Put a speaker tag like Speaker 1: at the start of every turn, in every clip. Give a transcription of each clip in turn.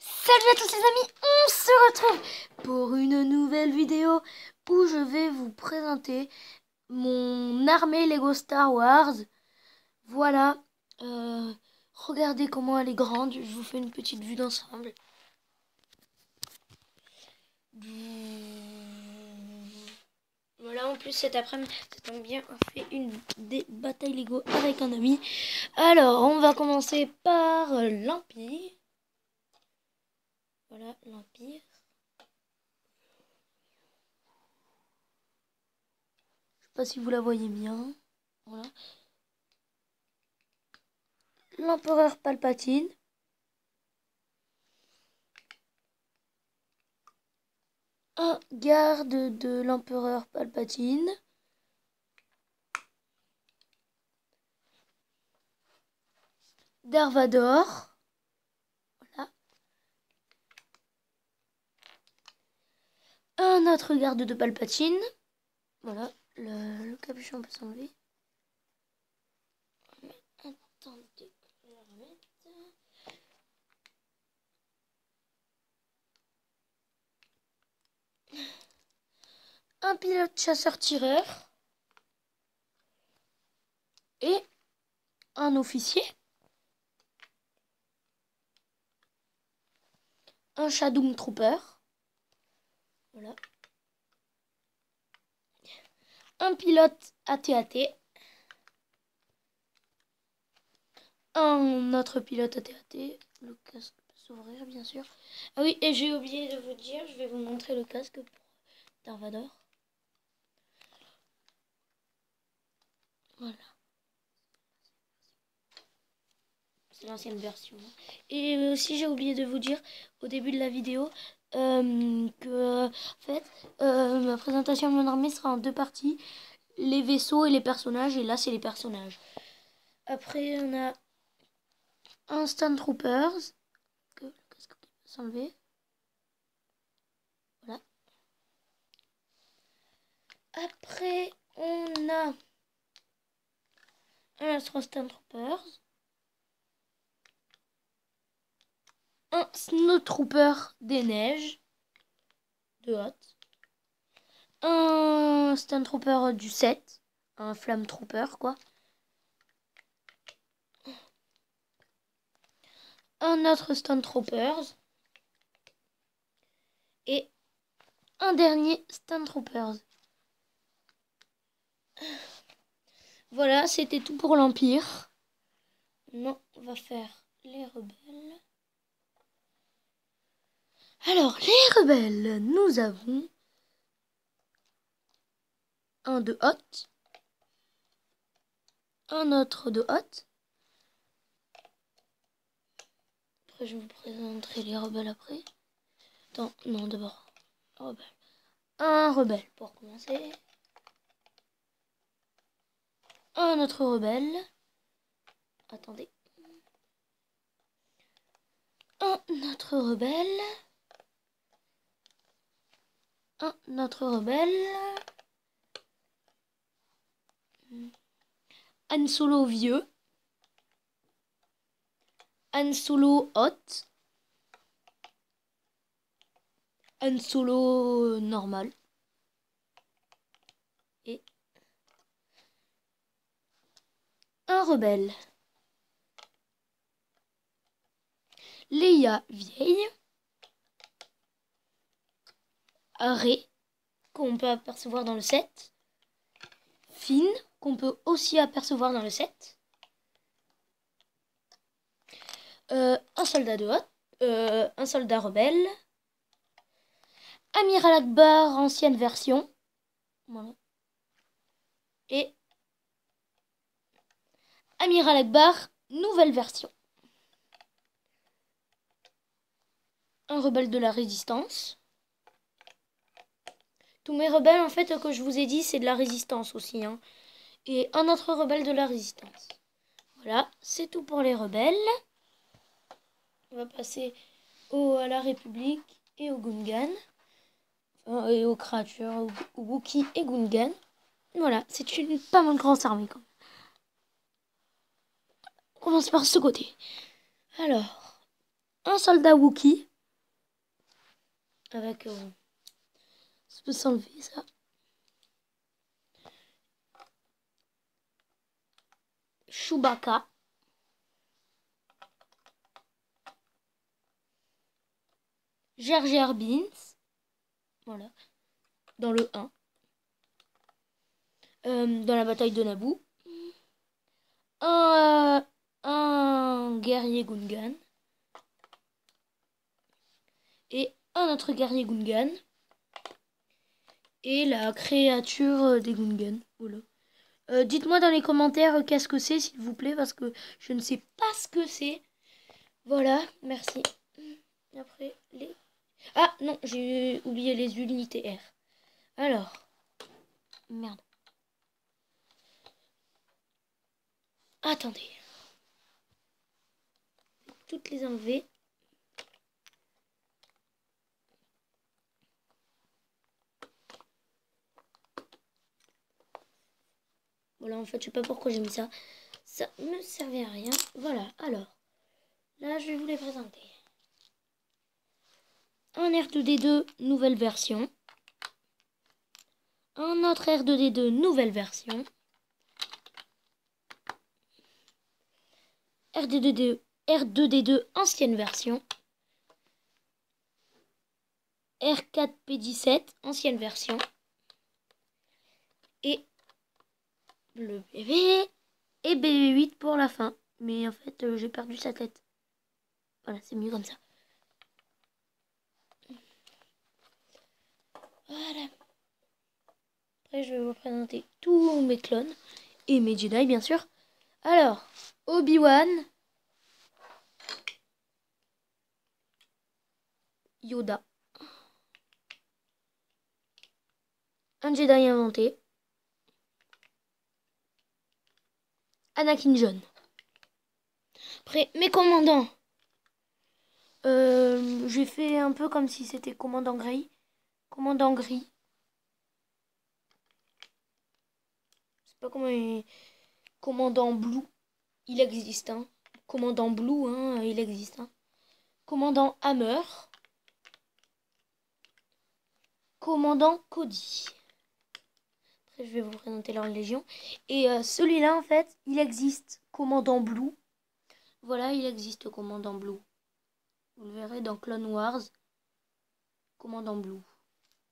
Speaker 1: Salut à tous les amis, on se retrouve pour une nouvelle vidéo où je vais vous présenter mon armée Lego Star Wars. Voilà, regardez comment elle est grande, je vous fais une petite vue d'ensemble. Voilà, en plus cet après-midi, ça tombe bien, on fait des batailles Lego avec un ami. Alors, on va commencer par l'Empire. Voilà, l'Empire. Je sais pas si vous la voyez bien. Voilà. L'empereur Palpatine. Un garde de l'empereur Palpatine. Darth Vader. Voilà. Un autre garde de Palpatine. Voilà. Le capuchon peut s'enlever. Attendez. Je vais le remettre. Un pilote chasseur-tireur. Et un officier. Un Shadow Trooper. Voilà. Un pilote AT-AT. Un autre pilote AT-AT. Le casque peut s'ouvrir, bien sûr. Ah oui, et j'ai oublié de vous dire, je vais vous montrer le casque pour Darth Vader. Voilà. C'est l'ancienne version. Et aussi, j'ai oublié de vous dire au début de la vidéo que, en fait, ma présentation de mon armée sera en deux parties. Les vaisseaux et les personnages. Et là, c'est les personnages. Après, on a un Stormtroopers. Le casque peut s'enlever. Voilà. Après, on a un Astro Stormtroopers. Un Snowtrooper des neiges. De Hoth. Un Stormtrooper du 7. Un Flamme Trooper, quoi. Un autre Stormtroopers. Et un dernier Stormtroopers. Voilà, c'était tout pour l'Empire. Maintenant, on va faire les rebelles. Alors, les rebelles, nous avons un de Hoth, un autre de Hoth. Après, je vous présenterai les rebelles après. Attends, non, d'abord, rebelle. Un rebelle pour commencer. Un autre rebelle. Attendez. Un autre rebelle. Un autre rebelle. Han Solo vieux. Han Solo Hoth. Han Solo normal. Et un rebelle. Leia vieille. Rey, qu'on peut apercevoir dans le 7. Finn, qu'on peut aussi apercevoir dans le 7. Un soldat de Hoth. Un soldat rebelle. Amiral Akbar, ancienne version. Voilà. Et Amiral Akbar, nouvelle version. Un rebelle de la résistance. Tous mes rebelles, en fait, que je vous ai dit, c'est de la résistance aussi. Hein. Et un autre rebelle de la résistance. Voilà, c'est tout pour les rebelles. On va passer à la République et au Gungan. Et aux créatures, aux Wookiee et Gungan. Voilà, c'est une pas mal grosse armée quand même. On commence par ce côté. Alors, un soldat Wookiee. avec... ça peut s'enlever, ça. Chewbacca. Jar Jar Binks. Voilà. Dans le 1. Dans la bataille de Naboo. Un guerrier Gungan. Et un autre guerrier Gungan. Et la créature des Gungan. Voilà. Dites-moi dans les commentaires qu'est-ce que c'est, s'il vous plaît, parce que je ne sais pas ce que c'est. Voilà, merci. Après, les... Ah, non, j'ai oublié les unités R. Alors. Merde. Attendez. Toutes les enlever. Voilà, en fait, je sais pas pourquoi j'ai mis ça. Ça ne servait à rien. Voilà, alors. Là, je vais vous les présenter. Un R2D2, nouvelle version. Un autre R2D2, nouvelle version. R2D2, ancienne version. R4P17, ancienne version. Et le bébé. Et BB8 pour la fin. Mais en fait, j'ai perdu sa tête. Voilà, c'est mieux comme ça. Voilà. Après, je vais vous présenter tous mes clones. Et mes Jedi, bien sûr. Alors, Obi-Wan. Yoda. Un Jedi inventé. Anakin jaune. Après, mes commandants. J'ai fait un peu comme si c'était commandant gris. Commandant gris. Je sais pas comment il... Commandant blue. Il existe, hein. Commandant blue, hein, il existe, hein. Commandant Hammer. Commandant Cody. Après, je vais vous présenter leur légion. Et celui-là, en fait, il existe. Commandant blue. Voilà, il existe, commandant blue. Vous le verrez dans Clone Wars. Commandant blue.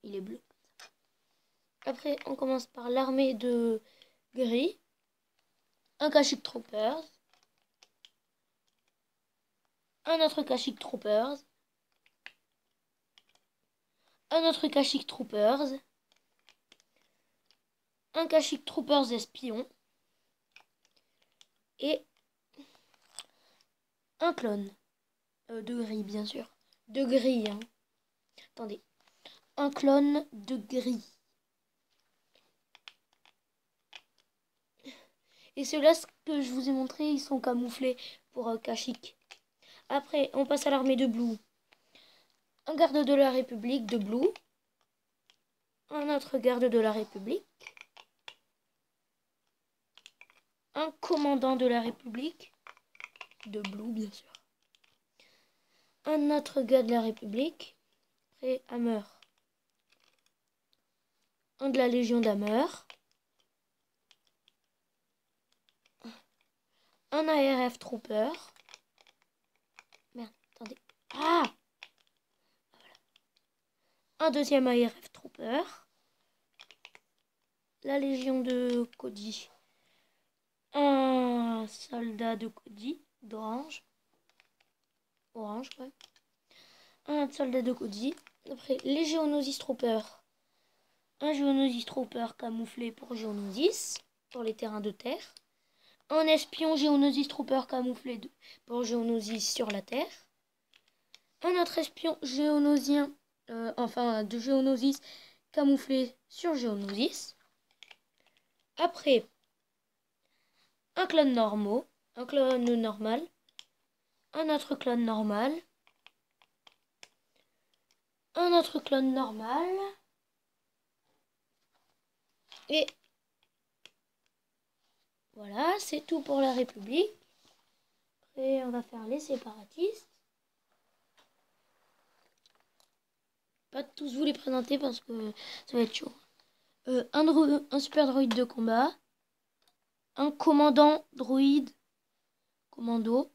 Speaker 1: Il est bleu. Après, on commence par l'armée de gris. Un Kashyyyk Troopers. Un autre Kashyyyk Troopers. Un autre Kashyyyk Troopers. Un Kashyyyk Troopers espion. Et un clone. De gris, bien sûr. De gris, hein. Attendez. Un clone de gris. Et ceux-là, ce que je vous ai montré, ils sont camouflés pour Kashyyyk. Après, on passe à l'armée de Blue. Un garde de la République de Blue. Un autre garde de la République. Un commandant de la République. De Blue, bien sûr. Un autre gars de la République. Après, Hammer. Un de la Légion d'Hammer. Un ARF Trooper. Merde, attendez. Ah! Voilà. Un deuxième ARF Trooper. La Légion de Cody. Un soldat de Cody. D'orange. Orange, ouais. Un soldat de Cody. Après, les Geonosis Troopers. Un Geonosis Trooper camouflé pour Geonosis. Pour les terrains de terre. Un espion Geonosis Trooper camouflé pour Geonosis sur la terre. Un autre espion géonosien, de Geonosis camouflé sur Geonosis. Après, un clone normal. Un clone normal. Un autre clone normal. Un autre clone normal. Et voilà, c'est tout pour la République. Après, on va faire les séparatistes. pas tous vous les présenter parce que ça va être chaud. Un super droïde de combat. Un commandant droïde commando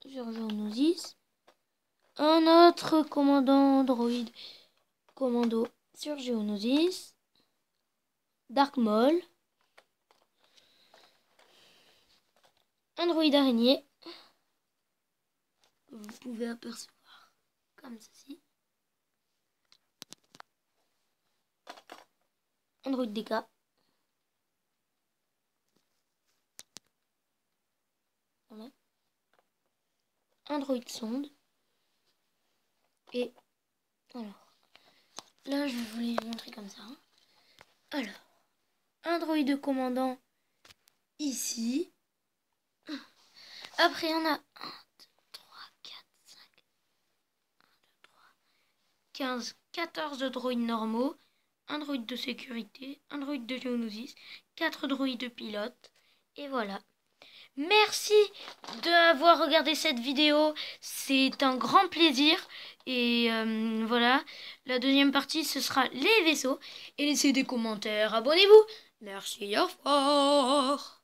Speaker 1: sur Geonosis. Un autre commandant droïde commando sur Geonosis. Dark Maul. Un droïde araignée. Vous pouvez apercevoir comme ceci. Un droïde DK. Voilà. Un droïde sonde. Et alors, là je vais vous les montrer comme ça. Alors, un droïde commandant ici. Après, on a 1, 2, 3, 4, 5, 1, 2, 3, 15, 14 droïdes normaux, un droïde de sécurité, un droïde de Geonosis, 4 droïdes pilotes, et voilà. Merci d'avoir regardé cette vidéo, c'est un grand plaisir, et voilà. La deuxième partie, ce sera les vaisseaux, et laissez des commentaires, abonnez-vous. Merci, au revoir.